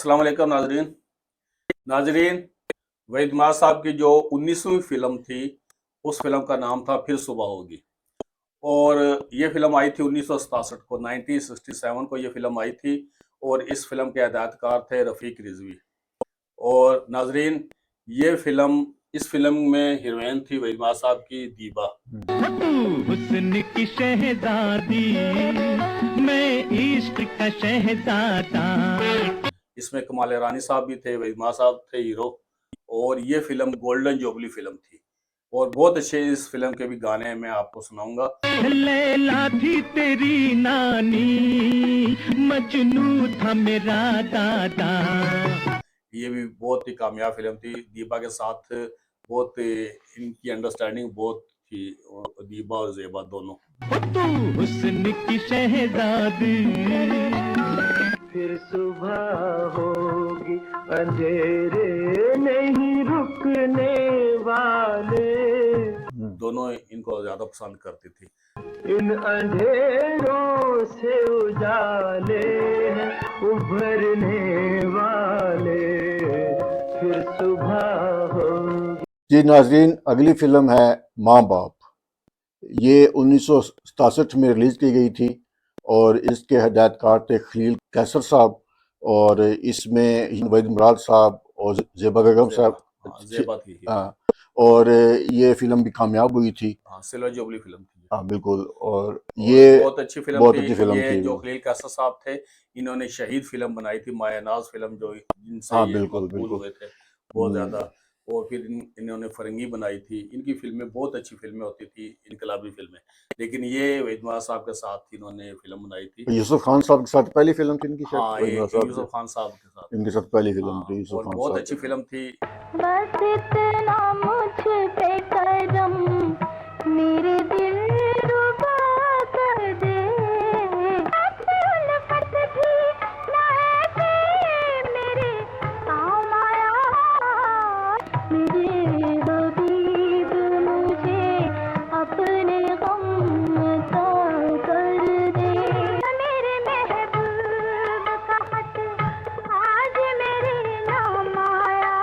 अस्सलाम वालेकुम नाजरीन। नाजरीन, वहीद माज साहब की जो 19वीं फिल्म थी, उस फिल्म का नाम था फिर सुबह होगी। और ये फिल्म आई थी 1967 को, 1967 को ये फिल्म आई थी। और इस फिल्म के हदायतकार थे रफ़ीक रिजवी। और नाजरीन, ये फिल्म इस फिल्म में हीरोइन थी वहीद माज साहब की दीबा। हुस्न की शहजादी, मैं इश्क का शहजादा। इसमें कमाल रानी साहब भी थे, वहीद माज साहब थे हीरो। और ये फिल्म गोल्डन जुबली फिल्म थी। और बहुत अच्छे इस फिल्म के भी गाने मैं आपको सुनाऊंगा। लैला थी तेरी नानी, मजनू था मेरा दादा। ये भी बहुत ही कामयाब फिल्म थी। दीपा के साथ बहुत इनकी अंडरस्टैंडिंग बहुत थी, और दीपा और जेबा दोनों। तू हुस्न की शहजादी, फिर सुबह होगी, अंधेरे नहीं रुकने वाले। दोनों इनको ज्यादा पसंद करती थी। इन अंधेरों से उजाले हैं उभरने वाले, फिर सुबह होगी। जी नाजरीन, अगली फिल्म है माँ बाप। ये 1967 में रिलीज़ की गई थी और इसके हदायतकार थे खलील कैसर साहब। और इसमें वहीद मुराद साहब और ज़ेबा बेगम साहब। जेबा थी हीरो। हाँ, और ये फिल्म भी कामयाब हुई थी। हाँ, सिल्वर जुबली फिल्म थी। हाँ बिल्कुल। और ये बहुत अच्छी फिल्म थी। ये जो खलील कैसर साहब थे, इन्होंने शहीद फिल्म बनाई थी, माया नाज फिल्म, जो जिनसे हाँ ये बिल्कुल मकबूल बिल्कुल। हुए थे बहुत ज्यादा। और फिर इन्होंने फरंगी बनाई थी। इनकी फिल्में बहुत अच्छी फिल्में होती थी, इनकलाबी फिल्में। लेकिन ये वहीद मुराद साहब के साथ इन्होंने फिल्म बनाई थी। यूसुफ खान साहब के साथ पहली फिल्म थी इनकी, शायद हाँ, वहीद ये मुराद साहब यूसुफ खान साहब के साथ। इनके साथ पहली फिल्म थी हाँ, यूसुफ और खान बहुत साहब अच्छी के साथ। फिल्म थी। बस इतना मुझ पे करम, मेरे दिल रुबा कर दे। उल्फत भी ना ऐसे मेरे काम आया, मेरे हबीब मुझे अपने गम अता कर दे। मेरे महबूब का खत आज मेरे नाम आया,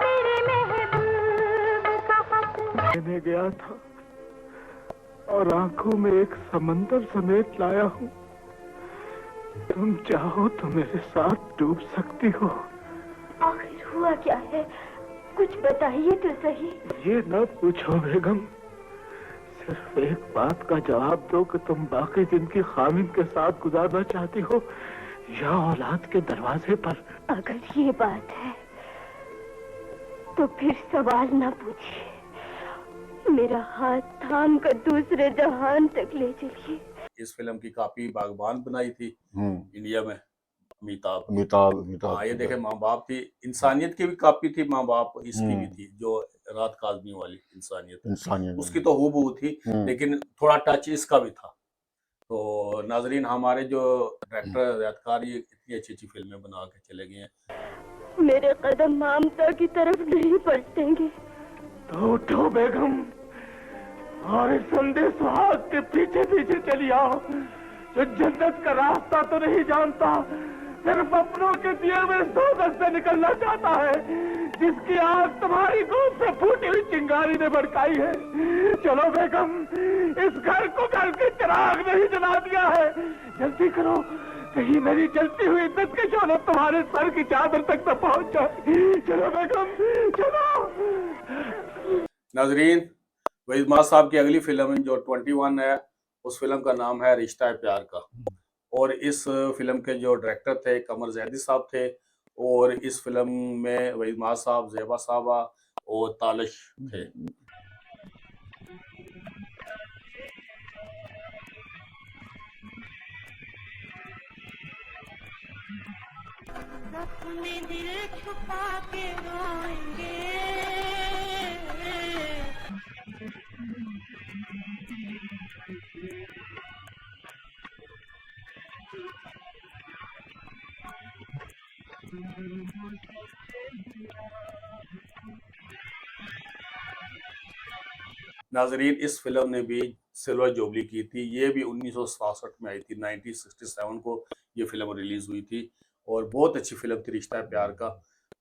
मेरे महबूब का खत। मैं गया था और आंखों में एक समंदर समेत लाया हूँ। तुम चाहो तो मेरे साथ डूब सकती हो। आखिर हुआ क्या है, कुछ बताइए तो सही। ये न पूछो बेगम, सिर्फ एक बात का जवाब दो कि तुम बाकी जिंदगी खामिन के साथ गुजारना चाहती हो या औलाद के दरवाजे पर। अगर ये बात है तो फिर सवाल ना पूछिए, मेरा हाथ थाम कर दूसरे जहान तक ले चलिए। इस फिल्म की कॉपी बागबान बनाई थी इंडिया में, अमिताभ। अमिताभ हाँ, ये देखे माँ बाप थी। इंसानियत की भी कॉपी थी माँ बाप, इसकी भी थी, जो राहत काज़मी वाली इंसानियत, उसकी तो हूबहू थी। लेकिन थोड़ा टच इसका भी था। तो नाजरीन, हमारे जो डायरेक्टर हदायतकार, ये इतनी अच्छी अच्छी फिल्में बना के चले गए हैं। मेरे कदम ममता की तरफ नहीं पलटेंगे। तो उठो बेगम और इस संदेश सुहाग के पीछे पीछे चली आओ, जो जन्नत का रास्ता तो नहीं जानता, सिर्फ अपनों के दिए हुए दोज़ख से निकलना चाहता है, जिसकी आग तुम्हारी गोद से फूटी हुई चिंगारी ने भड़काई है। चलो बेगम, इस घर को घर के चिराग नहीं जला दिया है, जल्दी करो, कहीं मेरी जलती हुई इज्जत के शोले तुम्हारे सर की चादर तक न पहुंच जाए। चलो बेगम, चलो। नाजरीन, वहीद माज साहब की अगली फिल्म जो 21 है, उस फिल्म का नाम है रिश्ता है प्यार का। और इस फिल्म के जो डायरेक्टर थे कमर जैदी साहब थे। और इस फिल्म में वहीद माज साहब, ज़ेबा साहबा और तालिश थे। अपने दिल छुपा के रोएंगे। नाजरीन, इस फिल्म ने भी सिल्वर जुबली की थी। ये भी 1967 में आई थी, 1967 को ये फिल्म रिलीज हुई थी। और बहुत अच्छी फिल्म थी रिश्ता है प्यार का,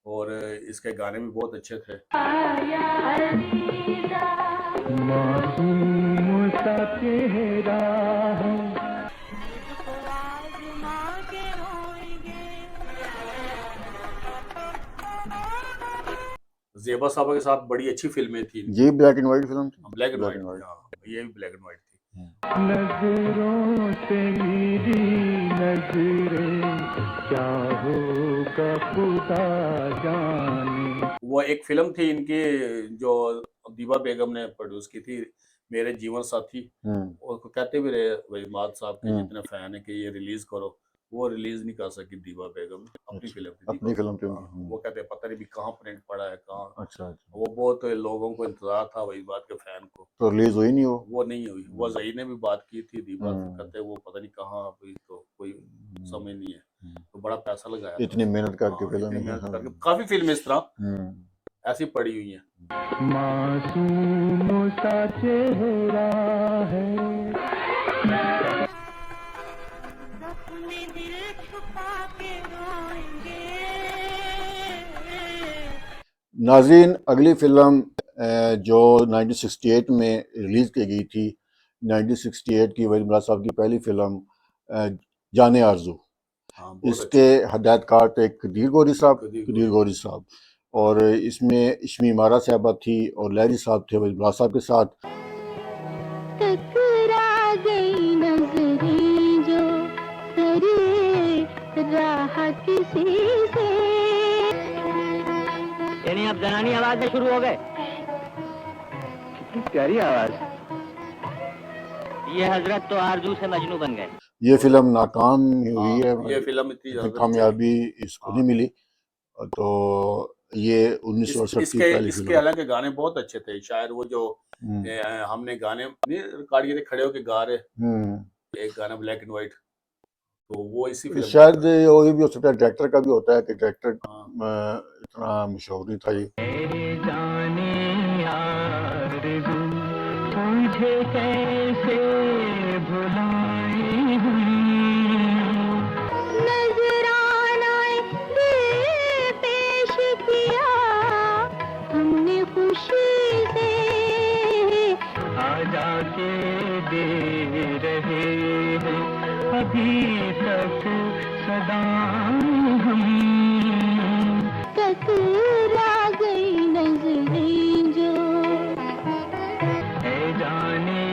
और इसके गाने भी बहुत अच्छे थे। मासूम सा चेहरा है। ज़ेबा साहब के साथ बड़ी अच्छी फिल्में थी। ये ब्लैक एंड व्हाइट फिल्म थी। Black and Black and white, white। हाँ, ये भी ब्लैक एंड व्हाइट थी। नजरों से मेरी नजरें क्या होगा खुदा जाने। वो एक फिल्म थी इनकी जो दीबा बेगम ने प्रोड्यूस की थी, मेरे जीवन साथी। और कहते भी रहे वहीमाद साहब के जितने फैन है कि ये रिलीज करो, वो रिलीज नहीं कर सकी दीबा बेगम ने। अपनी अच्छा, फिल्म थी अपनी दीबा फिल्म थी बेगम। उनकी। वो कहते पता नहीं भी कहाँ प्रिंट पड़ा है कहाँ। अच्छा अच्छा, वो बहुत लोगों को इंतजार था वहीमाद के फैन को, तो रिलीज हुई नहीं वो। वो नहीं हुई। वो जही ने भी बात की थी दीबा से, हम्म। कहते वो पता नहीं कहाँ अभी तो कोई समझ नहीं है। तो बड़ा पैसा लगाया था इतनी उसने। मेहनत करके हाँ, फिल्म इतनी है। मेहनत करके काफी फिल्में इस तरह ऐसी पड़ी हुई हैं। मासूम सा चेहरा है। अपने दिल छुपा के रोएंगे। नाज़रीन, अगली फिल्म जो 1968 में रिलीज की गई थी, 1968 की वहीद मिराज साहब की पहली फिल्म जाने आरज़ू। हाँ, बहुत इसके हदायतकार थे कदीर गौरी साहब। कदीर कदीर गौरी साहब, और इसमें इश्मी मारा साहबा थी और लहरी साहब थे वहीद मिराज साहब के साथ। टकरा गई नजरें जो करे राह किसी से। यानी आप जनानी आवाज में शुरू हो गए। कितनी प्यारी आवाज। ये हजरत तो आरजू से मजनू बन गए। ये फिल्म नाकाम हुई है, ये फिल्म इतनी ज्यादा कामयाबी इसको नहीं मिली। तो ये 1968 की इसके पहली इसके फिल्म। हालांकि गाने बहुत अच्छे थे। शायद वो जो हमने गाने नहीं रिकॉर्ड किए थे, खड़े होके गा रहे एक गाना ब्लैक एंड व्हाइट, तो वो इसी फिल्म शायद ये भी हो सकता है, डायरेक्टर का भी होता है कि डायरेक्टर इतना मशहूर नहीं था ये। जाने आरज़ू तुझे कैसे भुलाए नजराना दिल पेश किया हमने खुशी से। आजा के दे रहे हैं अभी तक सदा हम। टकरा गई नजरें जो है जाने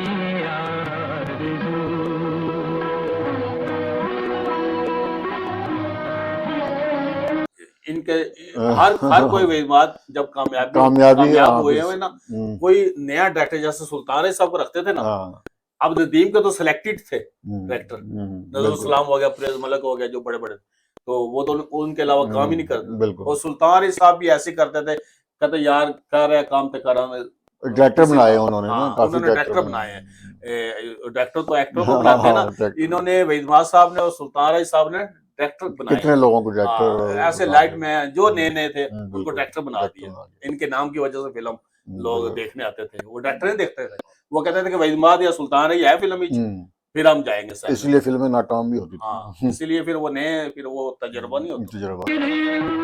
आरज़ू। इनके हर कोई वेदवाद जब कामयाब हाँ, हुए हैं ना, कोई नया डायरेक्टर जैसे सुल्तान है साहब को रखते थे ना। हाँ, अब नदीम के तो सिलेक्टेड थे डायरेक्टर, नजरुल सलाम हो गया, प्रेज मलक हो गया, जो बड़े बड़े, तो वो तो उनके अलावा काम ही नहीं करते। बिल्कुल। और सुल्तान साहब भी ऐसे करते थे, कहते यार कर रहे काम तो करा। डायरेक्टर बनाए उन्होंने ना, काफी उन्होंने डायरेक्टर बनाए हैं। डायरेक्टर तो एक्टर को बनाते हैं ना, इन्होंने वहीद साहब ने और सुल्तान साहब ने डायरेक्टर बनाए। कितने लोगों को डायरेक्टर ऐसे लाइट में जो नए नए थे उनको डायरेक्टर बना डायरेक्टर दिया। बना दिया। इनके नाम की वजह से फिल्म लोग देखने आते थे, वो डायरेक्टर नहीं देखते थे। वो कहते थे कि वहीद या सुल्तान है फिल्म ही, फिर हम जाएंगे सर। इसलिए फिल्में नाकाम भी होती थी। हाँ, इसीलिए फिर वो नए, फिर वो तजुर्बा नहीं होता। तजुर्बा।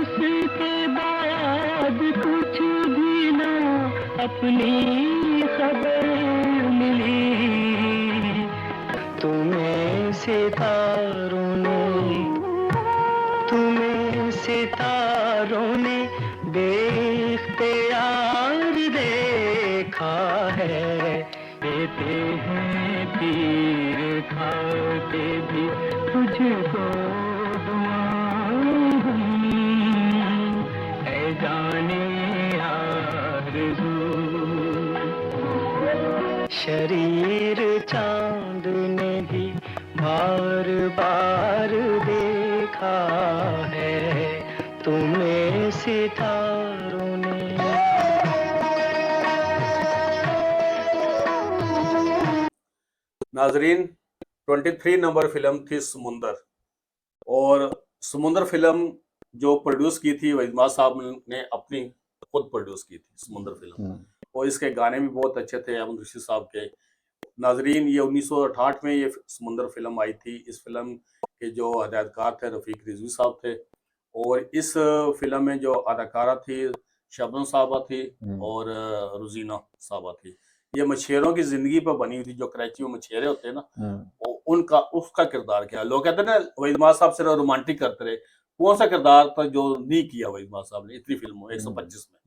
उसके बाद कुछ भी ना अपनी खबर मिली। तुम्हें सितारों ने देखते यार देखा है। देते हैं तीर खाते भी तुझको दुआएं हम। है जाने आरज़ू। शरीर चांद ने भी बार बार देखा है तुम्हें सितारों ने। नाजरीन, 23 नंबर फिल्म थी समुंदर, और समुंदर फिल्म जो प्रोड्यूस की थी वहीद साहब ने अपनी खुद प्रोड्यूस की थी समुंदर फिल्म। और इसके गाने भी बहुत अच्छे थे अमन ऋषि साहब के। नाजरीन, ये 1968 में ये समुंदर फिल्म आई थी। इस फिल्म के जो हदायतकार थे रफ़ीक रिजवी साहब थे, और इस फिल्म में जो अदाकारा थी शबनम साहबा थी और रोजीना साहबा थी। ये मछेरों की जिंदगी पर बनी हुई थी, जो कराची में मछेरे होते हैं ना, उनका उसका किरदार किया। लोग कहते हैं ना वहीद माज साहब सिर्फ रोमांटिक करते रहे, कौन सा किरदार था जो नहीं किया वहीद माज साहब ने इतनी फिल्मों 125 में।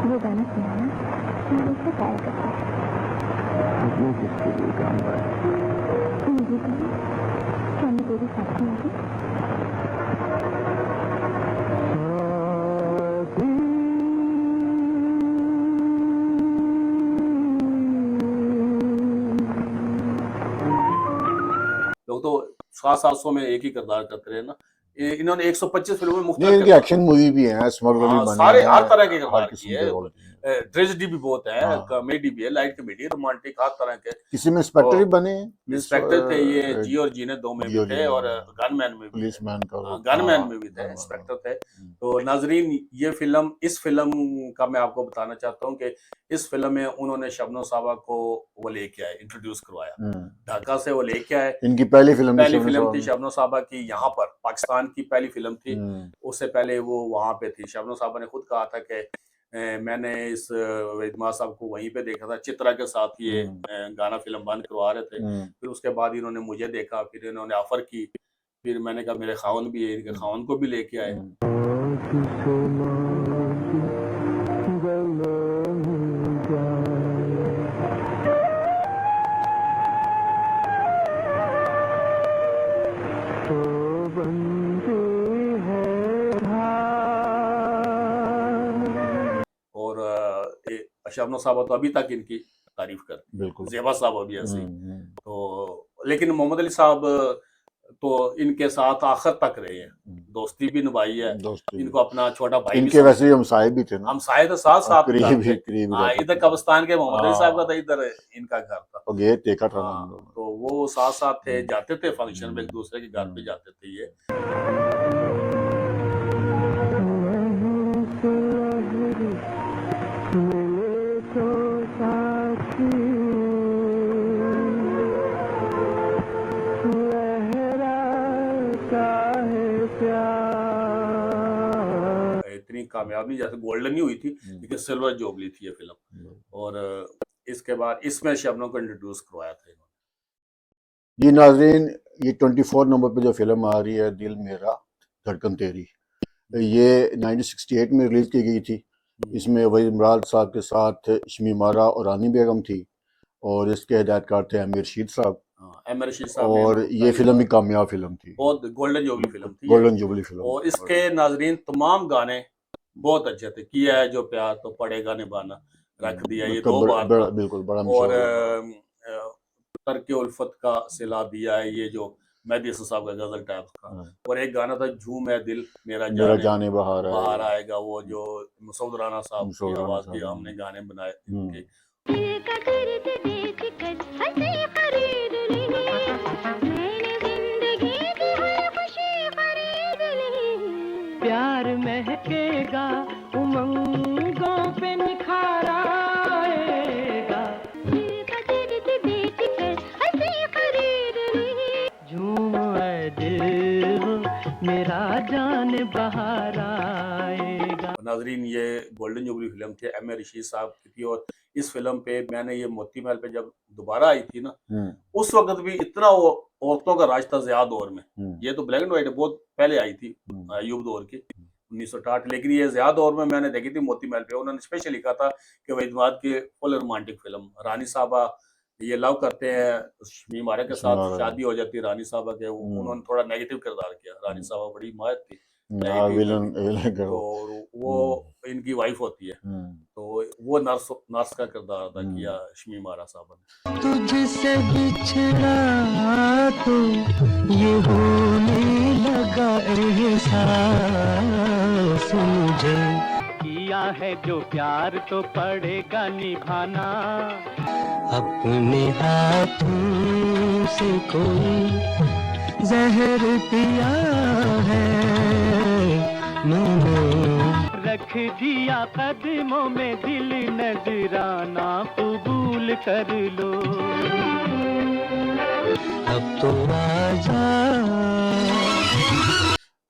वो गाना सुनाना मैं उससे प्यार करता है। ये किसके लिए काम है? मुझे तो क्या मैं तेरे साथ में लोग तो 700 में एक ही किरदार करते रहे ना। इन्होंने 125 फिल्मों में नहीं, मुख्तलिफ इनकी एक्शन मूवी भी है, स्मगलर भी हाँ, बने सारे हैं, हर तरह के हर किरदार किस्म किए के हैं। रोल किए हैं। ट्रेजेडी भी बहुत है, हाँ। कॉमेडी भी है, लाइट कॉमेडी, रोमांटिक, हर तरह के। किसी में इंस्पेक्टर भी तो बने हैं, इंस्पेक्टर थे ये, जी और जीने दो में जी भी और थे, जीने, और गनमैन में भी थे। पुलिसमैन का रोल, गनमैन हाँ, में भी थे, गनमैन, इंस्पेक्टर थे। तो नाजरीन, ये फिल्म, इस फिल्म का मैं आपको बताना चाहता हूँ कि इस फिल्म में उन्होंने शबनम साहबा को वो लेके आए, इंट्रोड्यूस करवाया, ढाका से वो लेके आए। इनकी पहली फिल्म थी शबनम साहबा की, यहाँ पर पाकिस्तान की पहली फिल्म थी। उससे पहले वो वहाँ पे थी। शबनम साहबा ने खुद कहा था कि मैंने इस वहीद माज साहब को वहीं पे देखा था, चित्रा के साथ ये गाना फिल्म बंद करवा रहे थे। फिर उसके बाद इन्होंने मुझे देखा, फिर इन्होंने ऑफर की, फिर मैंने कहा मेरे खावन भी है, इनके खावन को भी लेके आए। और शबनम साहबा तो अभी तक इनकी तारीफ करती, बिल्कुल, ज़ेबा साहब अभी ऐसे ही। तो लेकिन मोहम्मद अली साहब तो इनके साथ आखिर तक रहे हैं, दोस्ती भी निभाई है, इनको अपना छोटा भाई इनके वैसे हमसाये भी थे ना, हमसाये तो साथ साथ करीब इधर कब्रिस्तान के मोहम्मद अली साहब का था, इधर इनका घर था, और ये देखा था ना। तो वो साथ साथ थे, जाते थे फंक्शन में, एक दूसरे के घर पे जाते थे। ये इतनी कामयाब नहीं, जैसे गोल्डन नहीं हुई थी, लेकिन सिल्वर जोबली थी ये फिल्म। और इसके बाद इसमें शबनम को इंट्रोड्यूस करवाया था इन्होंने। जी नाजरीन, ये 24 नंबर पे जो फिल्म आ रही है, दिल मेरा धड़कन तेरी, ये 1968 में रिलीज की गई थी। इसमें वहीद इमरान साहब के साथ शमी मारा और रानी बेगम थी, और इसके हिदायतकार थे आमिर रशीद साहब। और ये फिल्म भी कामयाब फिल्म थी, बहुत गोल्डन जुबली फिल्म थी, गोल्डन जुबली फिल्म। और इसके नाजरीन तमाम गाने बहुत अच्छे थे। किया है जो प्यार तो पड़ेगा निभाना, रख दिया ये दो बार, बिल्कुल बड़ा और तरके उल्फत का सिला दिया है, ये जो मेहदी हसन साहब का गजल टाइप का। और एक गाना था झूम है दिल मेरा जाने बहार आएगा, वो जो मसूद राना साहब की आवाज की हमने गाने बनाए इनके। प्यार महकेगा, उमंगों पे निखार आएगा, झूम ऐ दिल मेरा जान बहार आएगा। नाजरीन, ये गोल्डन जुबली फिल्म थी, एम.ए. रशीद साहब की थी। और इस फिल्म पे मैंने ये मोती महल पे जब दोबारा आई थी ना, उस वक्त भी इतना वो औरतों का राज था ज़िया दौर में। ये तो ब्लैक एंड व्हाइट बहुत पहले आई थी, अयूब दौर की 1960, लेकिन ये ज़िया दौर में मैंने देखी थी मोती महल पे। उन्होंने स्पेशल लिखा था कि वहीद माज की फुल रोमांटिक फिल्म। रानी साहबा ये लव करते हैं, शमी मारा के साथ शादी हो जाती है रानी साहबा के, उन्होंने थोड़ा नेगेटिव किरदार किया। रानी साहबा बड़ी माहिर थी, तो वो इनकी वाइफ होती है, तो वो नर्स का किरदार अदा किया शमी मारा साहब ने। तुझसे बिछड़ा तो ये होने लगा एहसास मुझे, किया है जो प्यार तो पड़ेगा निभाना, अपने हाथों से कोई जहर पिया है मैंने, रख दिया कदमों में दिल नजराना कबूल कर लो, अब तो आजा।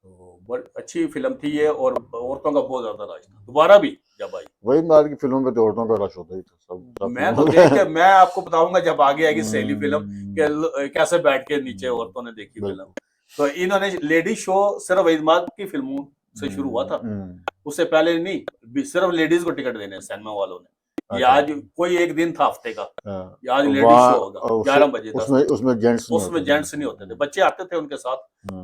तो बड़ी अच्छी फिल्म थी ये, और औरतों का बहुत ज्यादा रश था, दोबारा भी जब आई। वही मार की फिल्मों में तो औरतों का रश होता ही था सब मैं तो देख के, मैं आपको बताऊंगा जब आगे आएगी सहेली फिल्म कैसे बैठ के नीचे औरतों ने देखी फिल्म। तो इन्होंने लेडीज शो सिर्फ इस्मात की फिल्मों से शुरू हुआ था, उससे पहले नहीं, सिर्फ लेडीज को टिकट देने सिनेमा वालों ने। ये आज कोई एक दिन था हफ्ते का, ये आज लेडीज शो होगा 11 बजे, उसमें जेंट्स नहीं होते थे, बच्चे आते थे उनके साथ,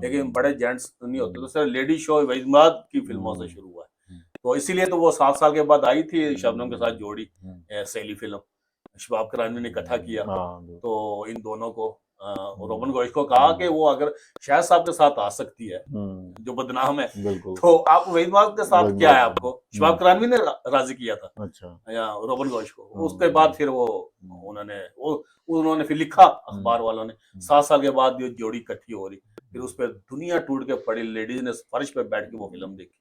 लेकिन बड़े जेंट्स नहीं होते, तो सिर्फ लेडीज शो इस्मात की फिल्मों से शुरू हुआ है। तो इसीलिए तो वो 7 साल के बाद आई थी शबनम के साथ जोड़ी सहेली फिल्म, शबाब करानी ने इकट्ठा किया। तो इन दोनों को रोबन गोइश को कहा कि वो अगर शाहिद साहब के साथ आ सकती है जो बदनाम है, तो आप वहीद के साथ क्या है आपको, शबाब करानी ने राजी किया था। अच्छा, या रोबन गोइश को। उसके बाद फिर वो उन्होंने फिर लिखा अखबार वालों ने 7 साल के बाद ये जोड़ी इकट्ठी हो रही, फिर उस पर दुनिया टूट के पड़ी, लेडीज ने फर्श पे बैठ के वो फिल्म देखी।